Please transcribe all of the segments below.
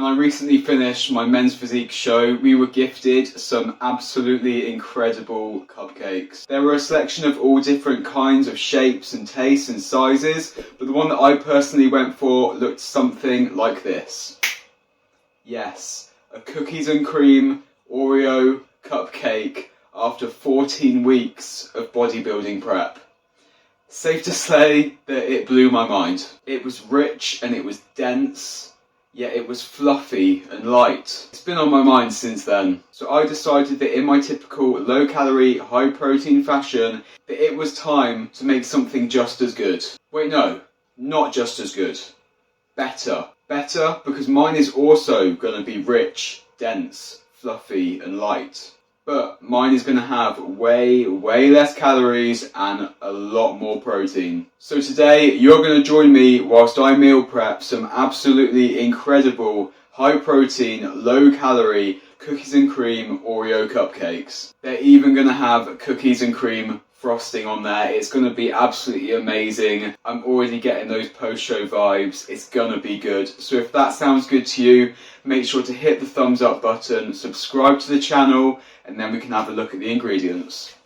When I recently finished my men's physique show, we were gifted some absolutely incredible cupcakes. There were a selection of all different kinds of shapes and tastes and sizes, but the one that I personally went for looked something like this. Yes, a cookies and cream Oreo cupcake after 14 weeks of bodybuilding prep. Safe to say that it blew my mind. It was rich and it was dense, yet it was fluffy and light. It's been on my mind since then. So I decided that in my typical low calorie, high protein fashion, that it was time to make something just as good. Wait, no, not just as good. Better. Better because mine is also going to be rich, dense, fluffy and light. But mine is going to have way less calories and a lot more protein. So today you're going to join me whilst I meal prep some absolutely incredible high protein, low calorie cookies and cream Oreo cupcakes. They're even going to have cookies and cream frosting on there. It's going to be absolutely amazing. I'm already getting those post-show vibes. It's going to be good. So if that sounds good to you, make sure to hit the thumbs up button, subscribe to the channel, and then we can have a look at the ingredients.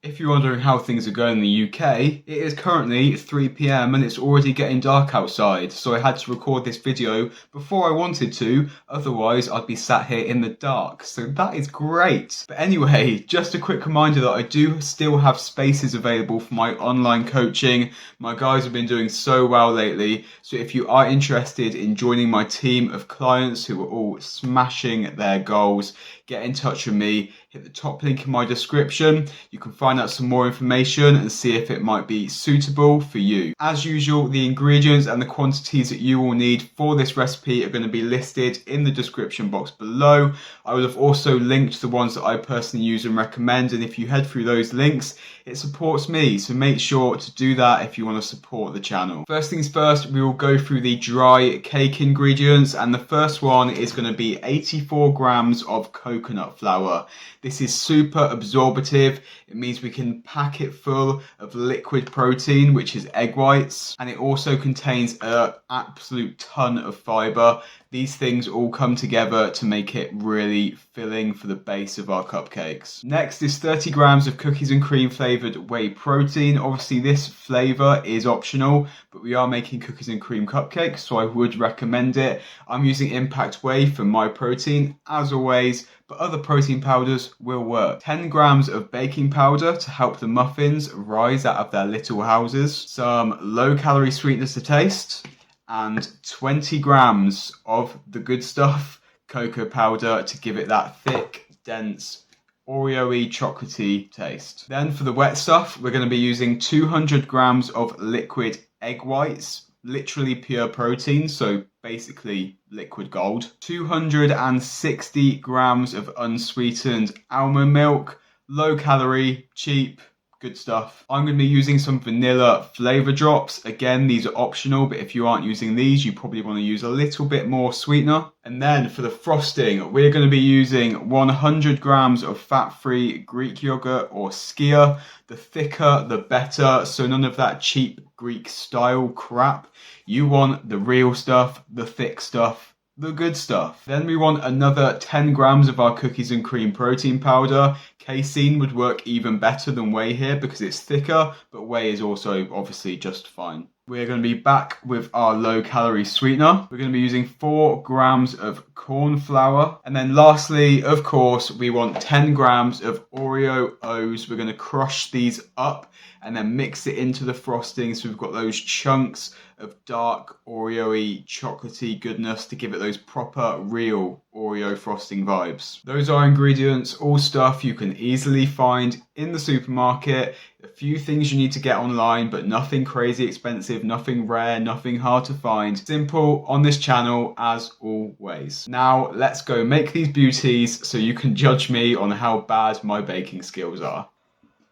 If you're wondering how things are going in the UK, it is currently 3 PM and it's already getting dark outside, so I had to record this video before I wanted to, otherwise I'd be sat here in the dark, so that is great. But anyway, just a quick reminder that I do still have spaces available for my online coaching. My guys have been doing so well lately, so if you are interested in joining my team of clients who are all smashing their goals, get in touch with me. Hit the top link in my description. You can find out some more information and see if it might be suitable for you. As usual, the ingredients and the quantities that you will need for this recipe are going to be listed in the description box below. I will have also linked the ones that I personally use and recommend, and if you head through those links, it supports me, so make sure to do that if you want to support the channel. First things first, we will go through the dry cake ingredients, and the first one is going to be 84 grams of coconut flour. This is super absorbative. It means we can pack it full of liquid protein, which is egg whites, and it also contains an absolute ton of fiber. These things all come together to make it really filling for the base of our cupcakes. Next is 30 grams of cookies and cream flavored whey protein. Obviously this flavor is optional, but we are making cookies and cream cupcakes, so I would recommend it. I'm using Impact Whey for my protein, as always, but other protein powders will work. 10 grams of baking powder to help the muffins rise out of their little houses. Some low calorie sweeteners to taste, and 20 grams of the good stuff, cocoa powder, to give it that thick, dense, Oreo-y, chocolatey taste. Then for the wet stuff, we're going to be using 200 grams of liquid egg whites, literally pure protein, so basically liquid gold. 260 grams of unsweetened almond milk, low calorie, cheap, good stuff. I'm going to be using some vanilla flavor drops. Again, these are optional, but if you aren't using these, you probably want to use a little bit more sweetener. And then for the frosting, we're going to be using 100 grams of fat-free Greek yogurt or skyr. The thicker, the better, so none of that cheap Greek style crap. You want the real stuff, the thick stuff, the good stuff. Then we want another 10 grams of our cookies and cream protein powder. Casein would work even better than whey here because it's thicker, but whey is also obviously just fine. We're going to be back with our low calorie sweetener. We're going to be using 4 grams of corn flour. And then lastly, of course, we want 10 grams of Oreo Os. We're going to crush these up and then mix it into the frosting, so we've got those chunks of dark Oreo-y, chocolatey goodness to give it those proper, real Oreo frosting vibes. Those are ingredients, all stuff you can easily find in the supermarket. A few things you need to get online, but nothing crazy expensive, nothing rare, nothing hard to find. Simple on this channel as always. Now let's go make these beauties so you can judge me on how bad my baking skills are.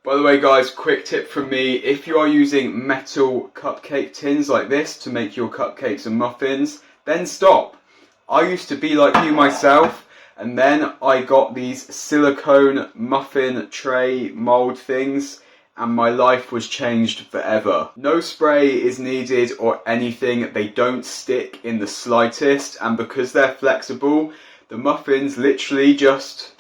By the way guys, quick tip from me, if you are using metal cupcake tins like this to make your cupcakes and muffins, then stop. I used to be like you myself, and then I got these silicone muffin tray mold things, and my life was changed forever. No spray is needed or anything, they don't stick in the slightest, and because they're flexible, the muffins literally just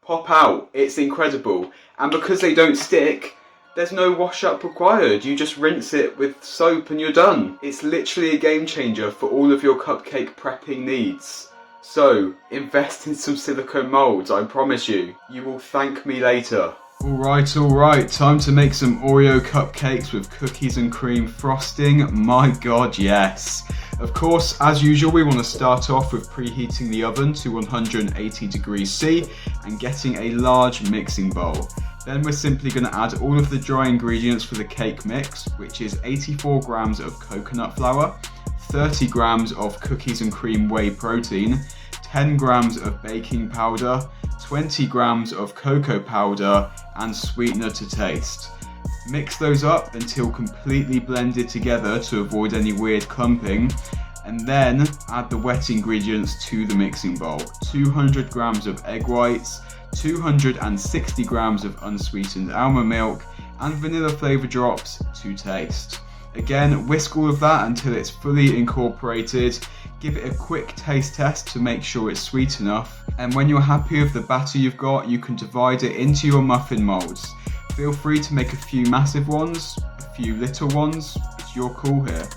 pop out. It's incredible. And because they don't stick, there's no wash up required. You just rinse it with soap and you're done. It's literally a game changer for all of your cupcake prepping needs. So, invest in some silicone molds, I promise you. You will thank me later. Alright, time to make some Oreo cupcakes with cookies and cream frosting. My god, yes. Of course, as usual, we want to start off with preheating the oven to 180 degrees C and getting a large mixing bowl. Then we're simply going to add all of the dry ingredients for the cake mix, which is 84 grams of coconut flour, 30 grams of cookies and cream whey protein, 10 grams of baking powder, 20 grams of cocoa powder, and sweetener to taste. Mix those up until completely blended together to avoid any weird clumping, and then add the wet ingredients to the mixing bowl. 200 grams of egg whites, 260 grams of unsweetened almond milk, and vanilla flavor drops to taste. Again, whisk all of that until it's fully incorporated. Give it a quick taste test to make sure it's sweet enough. And when you're happy with the batter you've got, you can divide it into your muffin molds. Feel free to make a few massive ones, a few little ones, it's your call here.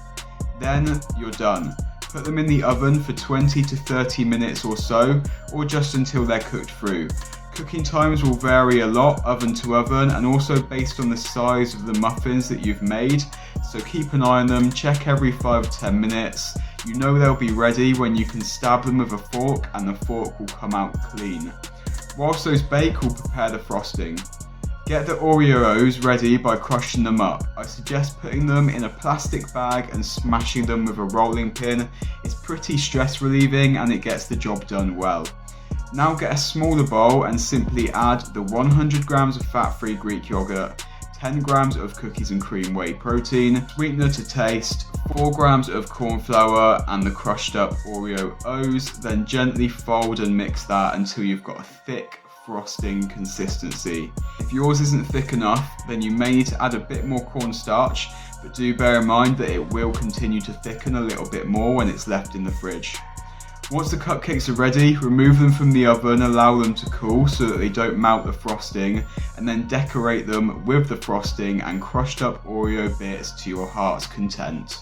Then you're done. Put them in the oven for 20 to 30 minutes or so, or just until they're cooked through. Cooking times will vary a lot, oven to oven, and also based on the size of the muffins that you've made. So keep an eye on them, check every 5-10 minutes. You know they'll be ready when you can stab them with a fork and the fork will come out clean. Whilst those bake, we'll prepare the frosting. Get the Oreo Os ready by crushing them up. I suggest putting them in a plastic bag and smashing them with a rolling pin. It's pretty stress relieving and it gets the job done well. Now get a smaller bowl and simply add the 100 grams of fat-free Greek yogurt, 10 grams of cookies and cream whey protein, sweetener to taste, 4 grams of corn flour, and the crushed up Oreo Os. Then gently fold and mix that until you've got a thick frosting consistency. If yours isn't thick enough, then you may need to add a bit more cornstarch, but do bear in mind that it will continue to thicken a little bit more when it's left in the fridge. Once the cupcakes are ready, remove them from the oven, allow them to cool so that they don't melt the frosting, and then decorate them with the frosting and crushed up Oreo bits to your heart's content.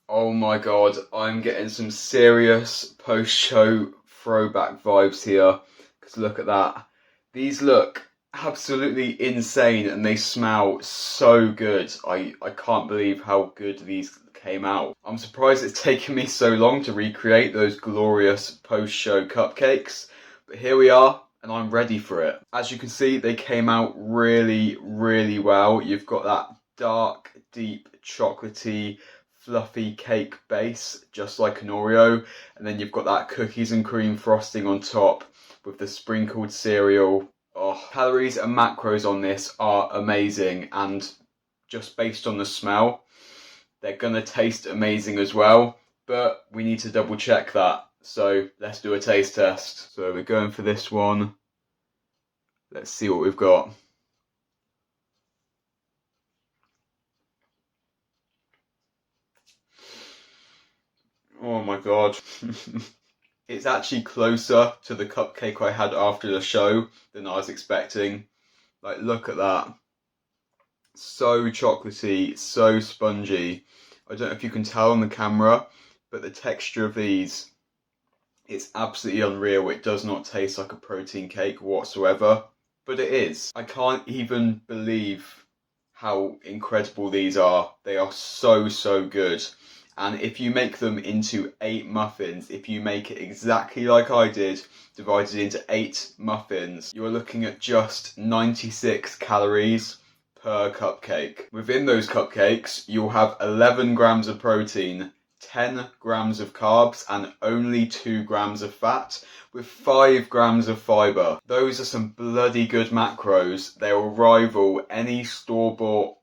Oh my god, I'm getting some serious post-show throwback vibes here, because look at that. These look absolutely insane and they smell so good. I can't believe how good these came out. I'm surprised it's taken me so long to recreate those glorious post-show cupcakes, but here we are and I'm ready for it. As you can see, they came out really, really well. You've got that dark, deep, chocolatey, fluffy cake base, just like an Oreo, and then you've got that cookies and cream frosting on top with the sprinkled cereal. Oh, calories and macros on this are amazing, and just based on the smell, they're gonna taste amazing as well, but we need to double check that. So let's do a taste test. So we're going for this one. Let's see what we've got. Oh my god. It's actually closer to the cupcake I had after the show than I was expecting. Like, look at that. So chocolatey, so spongy. I don't know if you can tell on the camera, but the texture of these, it's absolutely unreal. It does not taste like a protein cake whatsoever, but it is. I can't even believe how incredible these are. They are so, so good. And if you make them into 8 muffins, if you make it exactly like I did, divided into 8 muffins, you're looking at just 96 calories per cupcake. Within those cupcakes, you'll have 11 grams of protein, 10 grams of carbs, and only 2 grams of fat, with 5 grams of fiber. Those are some bloody good macros. They will rival any store-bought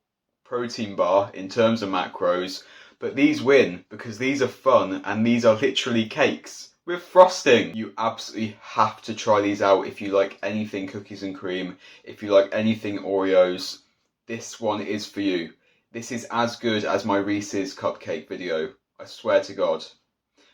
protein bar in terms of macros, but these win because these are fun and these are literally cakes with frosting. You absolutely have to try these out if you like anything cookies and cream, if you like anything Oreos. This one is for you. This is as good as my Reese's cupcake video, I swear to God.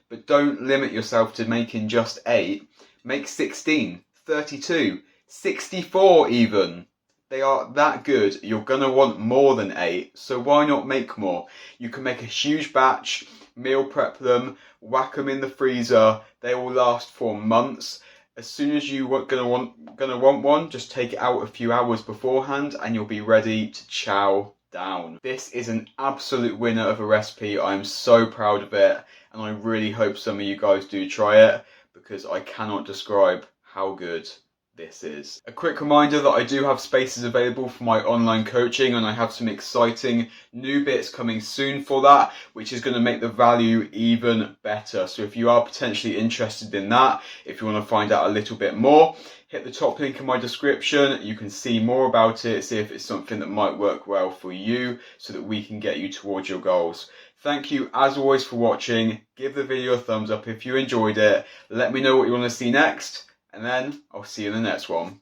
But don't limit yourself to making just 8. Make 16, 32, 64 even. They are that good. You're gonna want more than 8, so why not make more? You can make a huge batch, meal prep them, whack them in the freezer. They will last for months. As soon as you're gonna want one, just take it out a few hours beforehand and you'll be ready to chow down. This is an absolute winner of a recipe. I'm so proud of it, and I really hope some of you guys do try it, because I cannot describe how good this is. A quick reminder that I do have spaces available for my online coaching, and I have some exciting new bits coming soon for that, which is going to make the value even better. So if you are potentially interested in that, if you want to find out a little bit more, hit the top link in my description. You can see more about it, see if it's something that might work well for you, so that we can get you towards your goals. Thank you as always for watching. Give the video a thumbs up if you enjoyed it. Let me know what you want to see next, and then I'll see you in the next one.